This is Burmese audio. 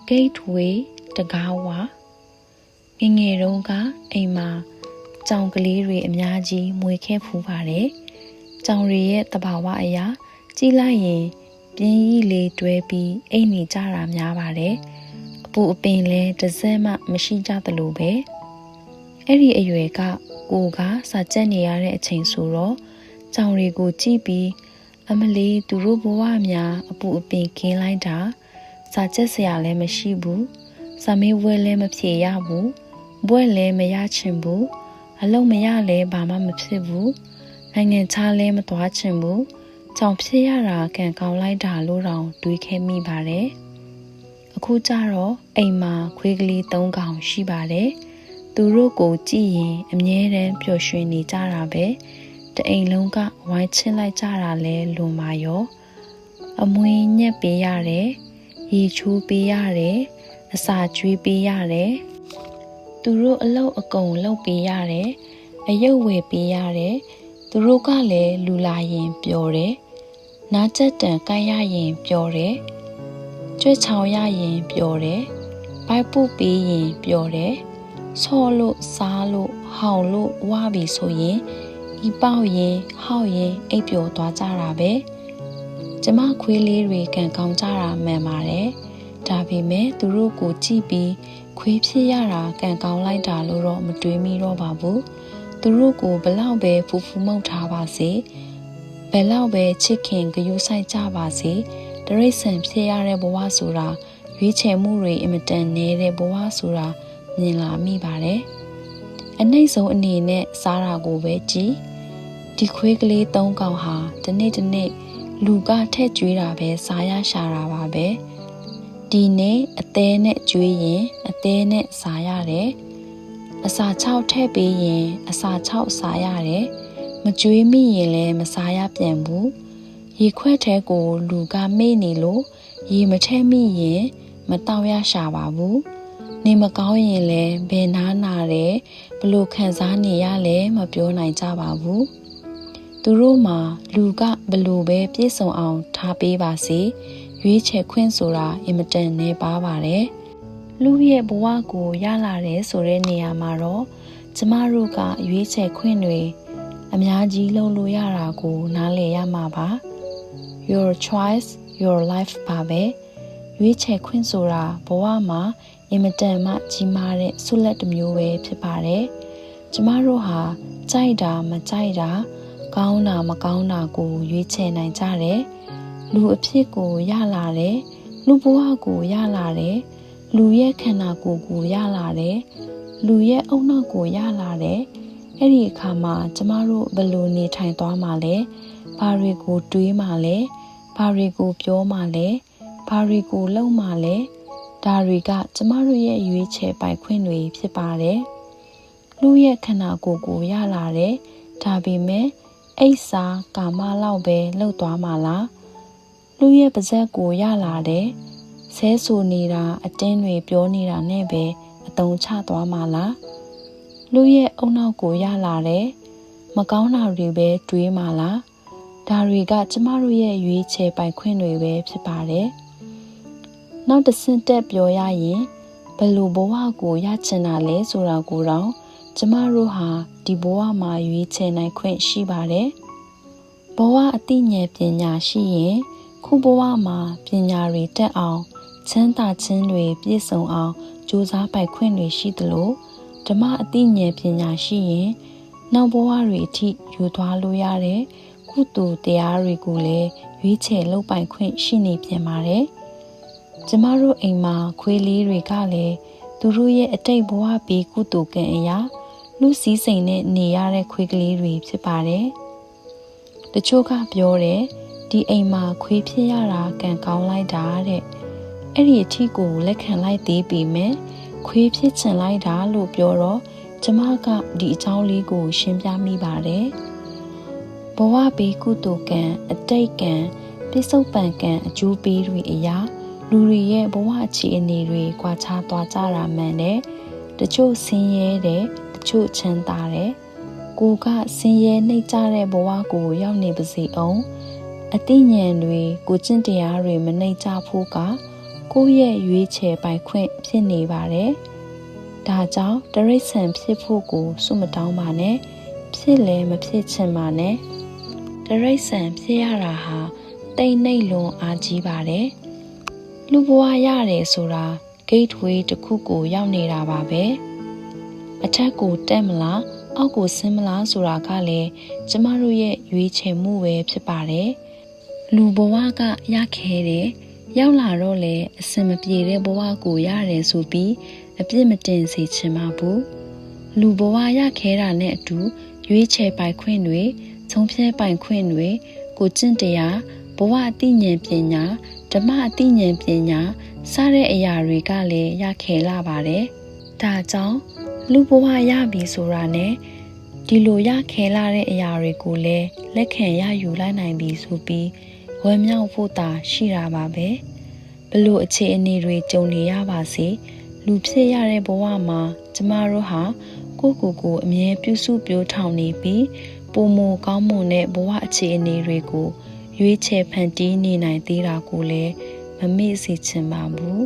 gateway တကားဝငယ်တုန်းကအိမ်မှာကြောင်ကလေးတွေအများကြီးမွေးခဲ့ဖူးပါတယ်ကြောင်တွေရဲ့တဘာဝအရာကြီးလိုက်ရင်ပြင်းကြီးလေးတွဲပြီးအိမ်နေကြတာများပါတယ်အပူအပင်လဲတစ်စက်မှမရှိကြသလိုပဲအဲ့ဒီအရွယ်ကကိုကစာကြက်နေရတဲ့အချိန်ဆိုတော့ကြောင်တွေကိုကြည့်ပြီးအမလီသူတို့ဘဝများအပူအပင်ခင်းလိုက်တာစာကြက်စရာလည်းမရှိဘူးစာမေးပွဲလည်းမဖြေရဘူးဘွဲ့လည်းမရချင်ဘူးအလုံးမရလဲဘာမှမဖြစ်ဘူးနိုင်ငံခြားလဲမသွားချင်ဘူးကြောင်ဖြစ်ရတာကံကောင်းလိုက်တာလို့တောင်တွေးခဲ့မိပါတယ်အခုကျတော့အိမ်မှာခွေးကလေး3ကောင်ရှိပါတယ်သူတို့ကိုကြည့်ရင်အမြဲတမ်းပျော်ရွှင်နေကြတာပဲတအိမ်လုံးကဝိုင်းချစ်လိုက်ကြတာလဲလွန်ပါရောအမွေညက်ပေးရတယ်ရေချိုးပေးရတယ်အစာကျွေးပေးရတယ်သူတို့အလုပ်အကုန်လုပ်ပေးရတယ်အယုတ်ဝယ်ပေးရတယ်သူတို့ကလည်းလူလာရင်ပျော်တယ်နားကျက်တန်ကိုက်ရရင်ပျော်တယ်ကြွက်ချောင်ရရင်ပျော်တယ်ဘိုက်ပုတ်ပေးရင်ပျော်တယ်ဆော့လို့စားလို့ဟောင်လို့ဝါပြီဆိုရင်ဤပေါက်ရင်ဟောက်ရင်အိပ်ပျော်သွားကြတာပဲကျမခွေးလေးတွေကံကောင်းကြတာမှန်ပါတယ်ဒါပေမဲ့သူတို့ကိုကြည့်ပြီးခွေးဖြစ်ရတာကံကောင်းလိုက်တာလို့တော့မတွေးမိတော့ပါဘူးသူတို့ကိုဘလောက်ပဲဖူဖူမှုတ်ထားပါစေဘယ်လောက်ပဲချစ်ခင်ဂရုစိုက်ကြပါစေတရိษံဖြစ်ရတဲ့ဘဝဆိုတာရွေးချယ်မှုတွေအင်မတန်နေတဲ့ဘဝဆိုတာမြင်လာမိပါတယ်အနှိမ့်ဆုံးအနေနဲ့စားတာကိုပဲကြည်ဒီခွေးကလေး3ကောင်ဟာဒီနေ့လူကထက်ကျွေးတာပဲစားရရှာတာပါပဲဒီနေ့အသေးနဲ့ကျွေးရင်အသေးနဲ့စားရတယ်အစာ6ထည့်ပေးရင်အစာ6စားရတယ်မကျွေးမိရင်လည်းမစားရပြန်ဘူးရေခွက်ထဲကိုလူကမေ့နေလို့ရေမထည့်မိရင်မတောက်ရရှာပါဘူးနေမကောင်းရင်လည်းဘယ်နာနာတယ်ဘလို့ခံစားနေရလဲမပြောနိုင်ကြပါဘူးသူတို့မှာလူကဘလို့ပဲပြည့်စုံအောင်ထားပေးပါစေရွေးချယ်ခွင့်ဆိုတာအင်မတန်နေပါပါတယ်လူရဲ့ဘဝကိုရလာတယ်ဆိုတဲ့နေရာမှာတော့ကျမတို့ကရွေးချယ်ခွင့်တွေအများကြီးလုပ်လို့ရတာကိုနားလည်ရမှာပါ Your choice your life ပါပဲရွေးချယ်ခွင့်ဆိုတာဘဝမှာအင်မတန်မှကြီးမားတဲ့ဆုလက်တစ်မျိုးပဲဖြစ်ပါတယ်ကျမတို့ဟာကြိုက်တာမကြိုက်တာကောင်းတာမကောင်းတာကိုရွေးချယ်နိုင်ကြတယ်လူအဖြစ်ကိုရလာတယ်လူဘဝကိုရလာတယ်လူရဲ့ခန္ဓာကိုယ်ကိုရလာတယ်လူရဲ့အုံနောက်ကိုရလာတယ်အဲ့ဒီအခါမှာကျမတို့ဘယ်လိုနေထိုင်သွားမှာလဲဘာတွေကိုတွေးမှာလဲဘာတွေကိုပြောမှာလဲဘာတွေကိုလုပ်မှာလဲဒါတွေကကျမတို့ရဲ့ရွေးချယ်ပိုင်ခွင့်တွေဖြစ်ပါတယ်လူရဲ့ခန္ဓာကိုယ်ကိုရလာတယ်ဒါပေမဲ့အိတ်စာကာမလောက်ပဲလှုပ်သွားမှာလားလူရဲ့ပါဇက်ကိုရလာတယ်ဆဲဆူနေတာအတင်းတွေပြောနေတာနဲ့ပဲအတုံးချသွားမှာလားလူရဲ့အုံနောက်ကိုရလာတယ်မကောင်းတာတွေပဲတွေးမှာလားဒါတွေကကျမတို့ရဲ့ရွေးချယ်ပိုင်ခွင့်တွေပဲဖြစ်ပါတယ်နောက်တစ်ဆင့်တက်ပြောရရင်ဘယ်လိုဘဝကိုရချင်တာလဲဆိုတာကိုတော့ကျမတို့ဟာဒီဘဝမှာရွေးချယ်နိုင်ခွင့်ရှိပါတယ်ဘဝအသိဉာဏ်ပညာရှိရင်ခုဘဝမှာပညာတွေတက်အောင်ချမ်းသာခြင်းတွေပြည့်စုံအောင်ကြိုးစားပိုင်ခွင့်တွေရှိသလိုဓမ္မအသိဉာဏ်ပညာရှိရင်နောက်ဘဝတွေအထိယူသွားလို့ရတဲ့ကုသိုလ်တရားတွေကိုလည်းရွေးချယ်လုပ်ပိုင်ခွင့်ရှိနေပြန်ပါတယ်ကျမတို့အိမ်မှာခွေးလေးတွေကလည်းသူတို့ရဲ့အတိတ်ဘဝပေးကုသိုလ်ကံအရာလူစည်းစိမ်နဲ့နေရတဲ့ခွေးကလေးတွေဖြစ်ပါတယ်တချို့ကပြောတယ်ဒီအိမ်မှာခွေးဖြစ်ရတာကံကောင်းလိုက်တာတဲ့အဲ့ဒီအထီးကိုလက်ခံလိုက်သေးပေမဲ့ခွေးဖြစ်ချင်လိုက်တာလို့ပြောတော့ကျမကဒီအကြောင်းလေးကိုရှင်းပြမိပါတယ်ဘဝပေးကုသိုလ်ကံအတိတ်ကံပိဿုပံကံအကျိုးပေးတွေအရာလူတွေရဲ့ဘဝအခြေအနေတွေကွာခြားသွားကြတာမှန်တယ်တချို့ဆင်းရဲတယ်တချို့ချမ်းသာတယ်ကိုကဆင်းရဲနှိမ့်ကြတဲ့ဘဝကိုရောက်နေပါစေအောင်အသိဉာဏ်တွေကိုကျင့်တရားတွေမနှိမ့်ကြဖို့ကကို ကိုယ့်ရဲ့ရွေးချယ်ပိုင်ခွင့်ဖြစ်နေပါတယ်။ဒါကြောင့်တရိษံဖြစ်ဖို့ကိုစွမတောင်းပါနဲ့ဖြစ်လည်းမဖြစ်ချင်ပါနဲ့တရိษံဖြစ်ရတာဟာတိတ်နှိမ့်လွန်အားကြီးပါတယ်။လူဘဝရတယ်ဆိုတာဂိတ်ဝေးတစ်ခုကိုရောက်နေတာပါပဲ။အထက်ကိုတက်မလားအောက်ကိုဆင်းမလားဆိုတာကလည်းကျမတို့ရဲ့ရွေးချယ်မှုပဲဖြစ်ပါတယ်။လူဘဝကရခဲတယ်ရောက်လာတော့လေအစင်မပြေတဲ့ဘဝကိုရတယ်ဆိုပြီးအပြစ်မတင်စေချင်ပါဘူးလူဘဝရခဲတာနဲ့အတူရွေးချယ်ပိုင်ခွင့်တွေဆုံးဖြတ်ပိုင်ခွင့်တွေကိုကျင့်တရားဘဝအသိဉာဏ်ပညာဓမ္မအသိဉာဏ်ပညာစတဲ့အရာတွေကလည်းရခဲလာပါတယ်ဒါကြောင့်လူဘဝရပြီဆိုတာနဲ့ဒီလိုရခဲလာတဲ့အရာတွေကိုလည်းလက်ခံရယူလိုက်နိုင်ပြီဆိုပြီးဝယ်မြောက်ဖို့သာရှိတာပါပဲဘလို့အခြေအနေတွေကြုံနေရပါစေလူဖြစ်ရတဲ့ဘဝမှာကျမတို့ဟာကိုယ့်ကိုယ်အမြဲပြုစုပြောထောင်နေပြီးပုံမကောင်းမွန်တဲ့ဘဝအခြေအနေတွေကိုရွေးချယ်ဖန်တီးနေနိုင်သေးတာကိုလည်းမမေ့စေချင်ပါဘူး